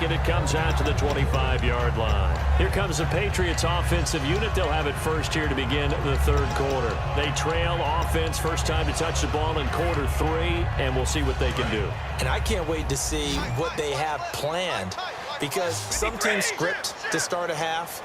second. It comes out to the 25-yard line. Here comes the Patriots offensive unit. They'll have it first here to begin the third quarter. They trail offense, first time to touch the ball in quarter 3, and we'll see what they can do. And I can't wait to see what they have planned, because some teams script to start a half.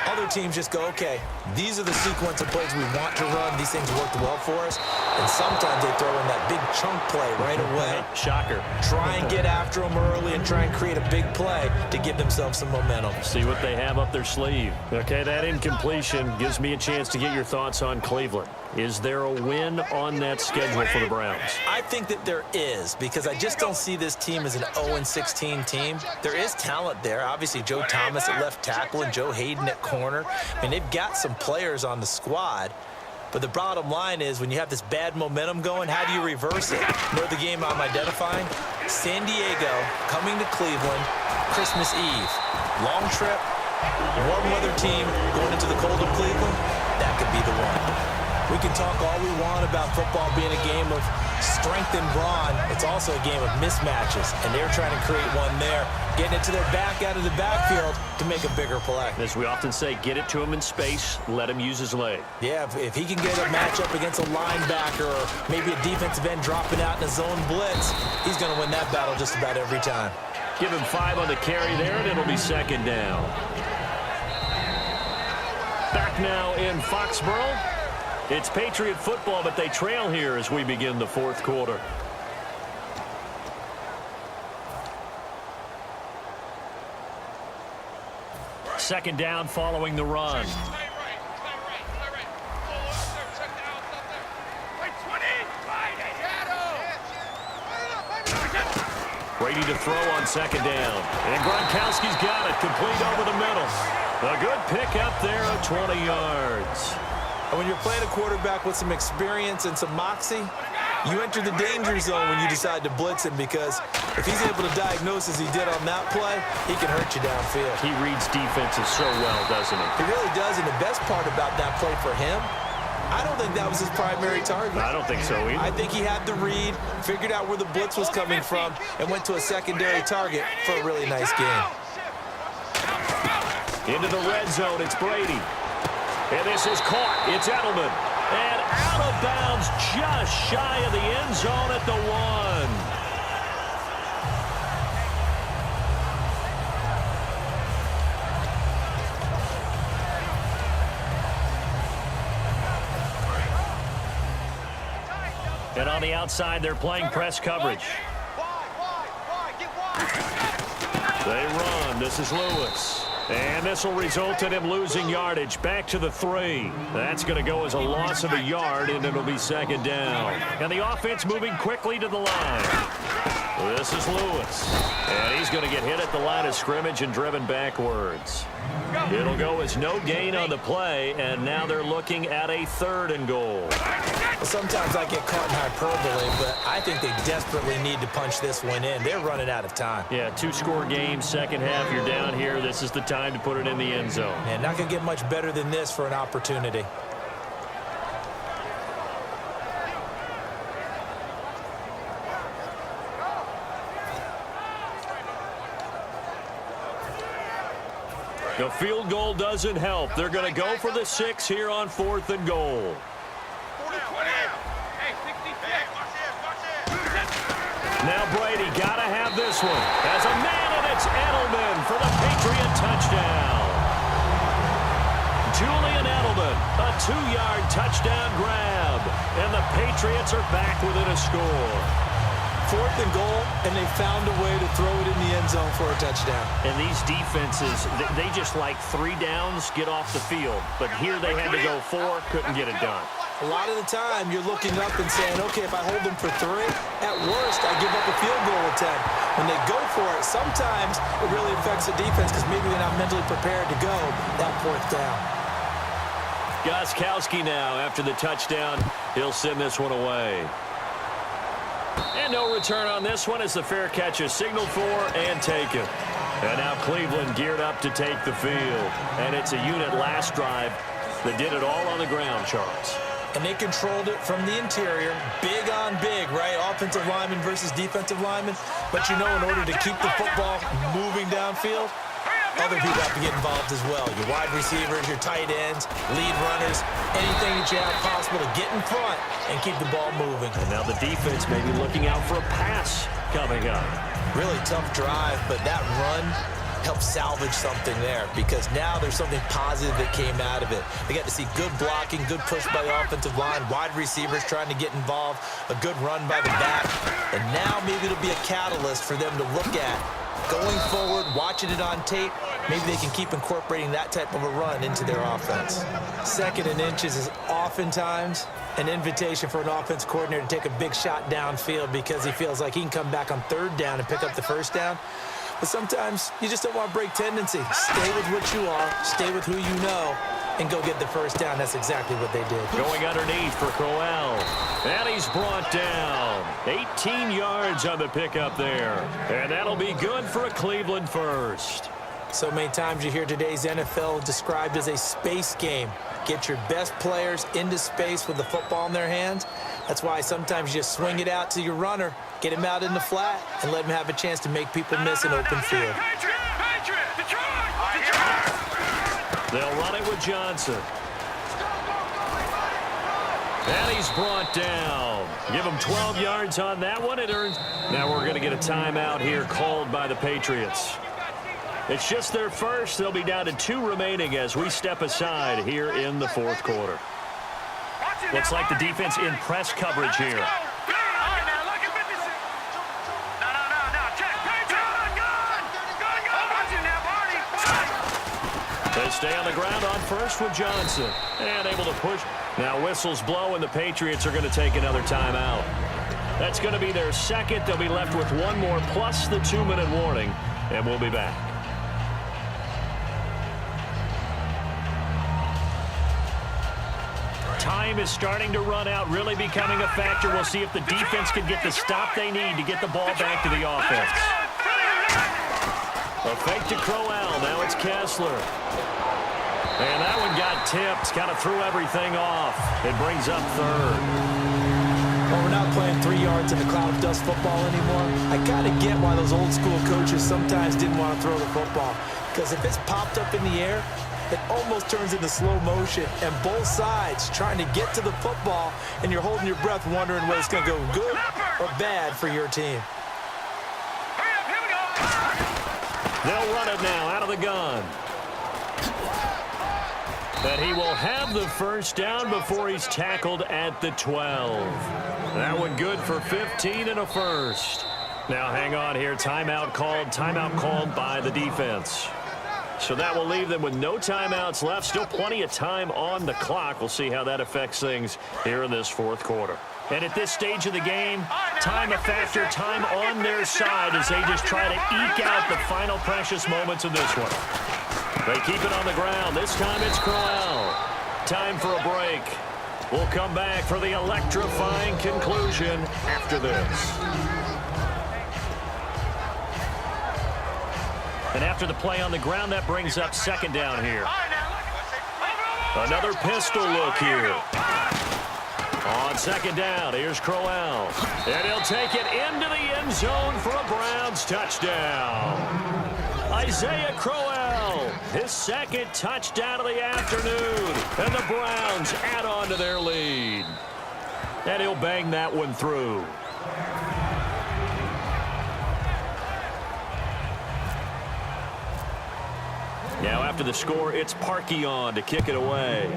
Other teams just go, okay, these are the sequence of plays we want to run. These things worked well for us. And sometimes they throw in that big chunk play right away. Shocker. Try and get after them early and try and create a big play to give themselves some momentum. See what they have up their sleeve. Okay, that incompletion gives me a chance to get your thoughts on Cleveland. Is there a win on that schedule for the Browns? I think that there is, because I just don't see this team as an 0-16 team. There is talent there. Obviously, Joe Thomas at left tackle and Joe Hayden at corner. I mean, they've got some players on the squad. But the bottom line is, when you have this bad momentum going, how do you reverse it? You know the game I'm identifying? San Diego coming to Cleveland, Christmas Eve. Long trip, warm weather team going into the cold of Cleveland. That could be the one. We can talk all we want about football being a game of strength and brawn. It's also a game of mismatches, and they're trying to create one there, getting it to their back out of the backfield to make a bigger play. As we often say, get it to him in space, let him use his leg. Yeah, if he can get a matchup against a linebacker or maybe a defensive end dropping out in a zone blitz, he's going to win that battle just about every time. Give him 5 on the carry there, and it'll be second down. Back now in Foxborough. It's Patriot football, but they trail here as we begin the fourth quarter. Second down following the run. Brady to throw on second down. And Gronkowski's got it, complete over the middle. A good pick up there of 20 yards. And when you're playing a quarterback with some experience and some moxie, you enter the danger zone when you decide to blitz him, because if he's able to diagnose as he did on that play, he can hurt you downfield. He reads defenses so well, doesn't he? He really does, and the best part about that play for him, I don't think that was his primary target. I don't think so either. I think he had the read, figured out where the blitz was coming from, and went to a secondary target for a really nice game. Into the red zone, it's Brady. And this is caught. It's Edelman. And out of bounds just shy of the end zone at the 1. And on the outside, they're playing press coverage. They run. This is Lewis. And this will result in him losing yardage back to the 3. That's going to go as a loss of a yard, and it'll be second down. And the offense moving quickly to the line. This is Lewis. And he's going to get hit at the line of scrimmage and driven backwards. It'll go as no gain on the play, and now they're looking at a 3rd and goal. Sometimes I get caught in hyperbole, but I think they desperately need to punch this one in. They're running out of time. Yeah, 2-score game, second half, you're down here. This is the time to put it in the end zone. And not going to get much better than this for an opportunity. The field goal doesn't help. They're going to go for the 6 here on 4th and goal. Now Brady got to have this one. As a man, and it's Edelman for the Patriot touchdown. Julian Edelman, a 2-yard touchdown grab. And the Patriots are back within a score. 4th and goal, and they found a way to throw it in the end zone for a touchdown. And these defenses, they just like 3 downs, get off the field. But here they had to go 4, couldn't get it done. A lot of the time, you're looking up and saying, okay, if I hold them for 3, at worst, I give up a field goal attempt. When they go for it, sometimes it really affects the defense because maybe they're not mentally prepared to go that 4th down. Gostkowski now, after the touchdown, he'll send this one away. And no return on this one as the fair catch is signaled for and taken. And now Cleveland geared up to take the field. And it's a unit last drive that did it all on the ground, Charles. And they controlled it from the interior, big on big, right? Offensive lineman versus defensive lineman. But in order to keep the football moving downfield, other people have to get involved as well. Your wide receivers, your tight ends, lead runners, anything that you have possible to get in front and keep the ball moving. And now the defense may be looking out for a pass coming up. Really tough drive, but that run helped salvage something there because now there's something positive that came out of it. They got to see good blocking, good push by the offensive line, wide receivers trying to get involved, a good run by the back, and now maybe it'll be a catalyst for them to look at going forward, watching it on tape. Maybe they can keep incorporating that type of a run into their offense. 2nd and inches is oftentimes an invitation for an offense coordinator to take a big shot downfield because he feels like he can come back on 3rd down and pick up the 1st down. But sometimes you just don't want to break tendency. Stay with what you are, stay with who you know, and go get the 1st down. That's exactly what they did. Going underneath for Crowell. And he's brought down. 18 yards on the pickup there. And that'll be good for a Cleveland first. So many times you hear today's NFL described as a space game. Get your best players into space with the football in their hands. That's why sometimes you just swing it out to your runner, get him out in the flat, and let him have a chance to make people miss an open field. They'll run it with Johnson. And he's brought down. Give him 12 yards on that one. It earns. Now we're going to get a timeout here called by the Patriots. It's just their first. They'll be down to 2 remaining as we step aside here in the 4th quarter. Looks like the defense in press coverage here. They stay on the ground on first with Johnson. And able to push. Now whistles blow and the Patriots are going to take another timeout. That's going to be their 2nd. They'll be left with 1 more plus the 2-minute warning. And we'll be back. Time is starting to run out, really becoming a factor. We'll see if the defense can get the stop they need to get the ball back to the offense. A fake to Crowell. Now it's Kessler. And that one got tipped. Kind of threw everything off. It brings up 3rd. Well, we're not playing 3 yards in a cloud of dust football anymore. I got to get why those old school coaches sometimes didn't want to throw the football. Because if it's popped up in the air, it almost turns into slow motion, and both sides trying to get to the football, and you're holding your breath wondering whether it's going to go good or bad for your team. They'll run it now out of the gun. And he will have the 1st down before he's tackled at the 12. That one good for 15 and a 1st. Now hang on here. Timeout called by the defense. So that will leave them with no timeouts left. Still plenty of time on the clock. We'll see how that affects things here in this 4th quarter. And at this stage of the game, time a factor, time on their side as they just try to eke out the final precious moments of this one. They keep it on the ground. This time it's Crowell. Time for a break. We'll come back for the electrifying conclusion after this. And after the play on the ground, that brings up 2nd down here. Another pistol look here. On 2nd down, here's Crowell. And he'll take it into the end zone for a Browns touchdown. Isaiah Crowell, his 2nd touchdown of the afternoon. And the Browns add on to their lead. And he'll bang that one through. Now after the score, it's Parkey on to kick it away.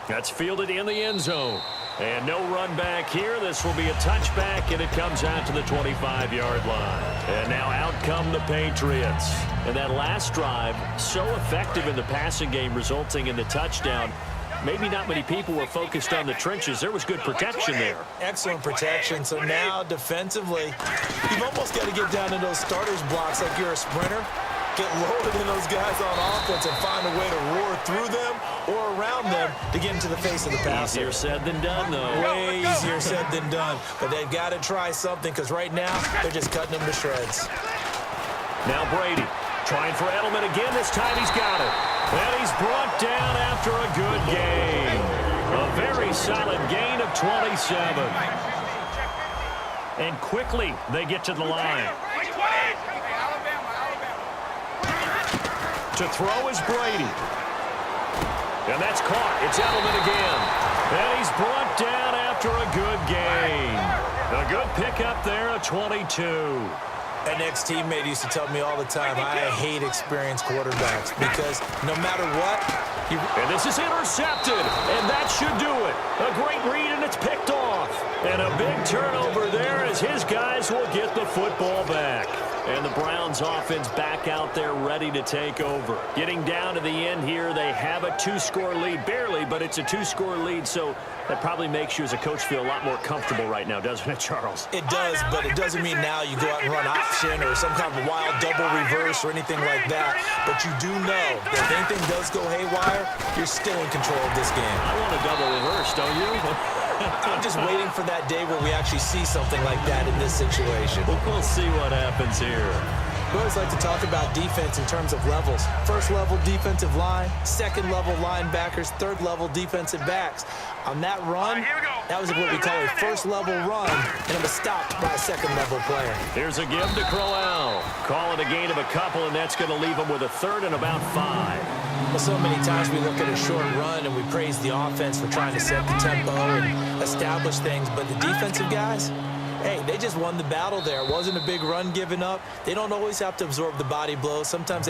That's fielded in the end zone. And no run back here. This will be a touchback, and it comes out to the 25-yard line. And now out come the Patriots. And that last drive, so effective in the passing game, resulting in the touchdown. Maybe not many people were focused on the trenches. There was good protection there. Excellent protection. So now defensively, you've almost got to get down to those starters blocks like you're a sprinter. Get loaded in those guys on offense and find a way to roar through them or around them to get into the face of the passer. Easier said than done, though. Way easier said than done. But they've got to try something because right now they're just cutting them to shreds. Now Brady. Trying for Edelman again. This time he's got it. And he's brought down after a good gain. A very solid gain of 27. And quickly they get to the line. To throw is Brady. And that's caught. It's Edelman again. And he's brought down after a good gain. A good pickup there, a 22. An ex-teammate used to tell me all the time, I hate experienced quarterbacks because no matter what, and this is intercepted, and that should do it. A great read, and it's picked off. And a big turnover there as his guys will get the football back. And the Browns offense back out there ready to take over. Getting down to the end here, they have a 2-score lead. Barely, but it's a 2-score lead, so that probably makes you as a coach feel a lot more comfortable right now, doesn't it, Charles? It does, but it doesn't mean now you go out and run option or some kind of wild double reverse or anything like that. But you do know that if anything does go haywire, you're still in control of this game. I want a double reverse, don't you? I'm just waiting for that day where we actually see something like that in this situation. We'll see what happens here. We always like to talk about defense in terms of levels. First level defensive line, second level linebackers, third level defensive backs. On that run, that was what we call a first level run, and it was stopped by a second level player. Here's a give to Crowell. Call it a gain of a couple, and that's going to leave him with a third and about 5. Well, so many times we look at a short run and we praise the offense for trying to set the tempo and establish things, but the defensive guys, hey, they just won the battle there. It wasn't a big run given up. They don't always have to absorb the body blow. Sometimes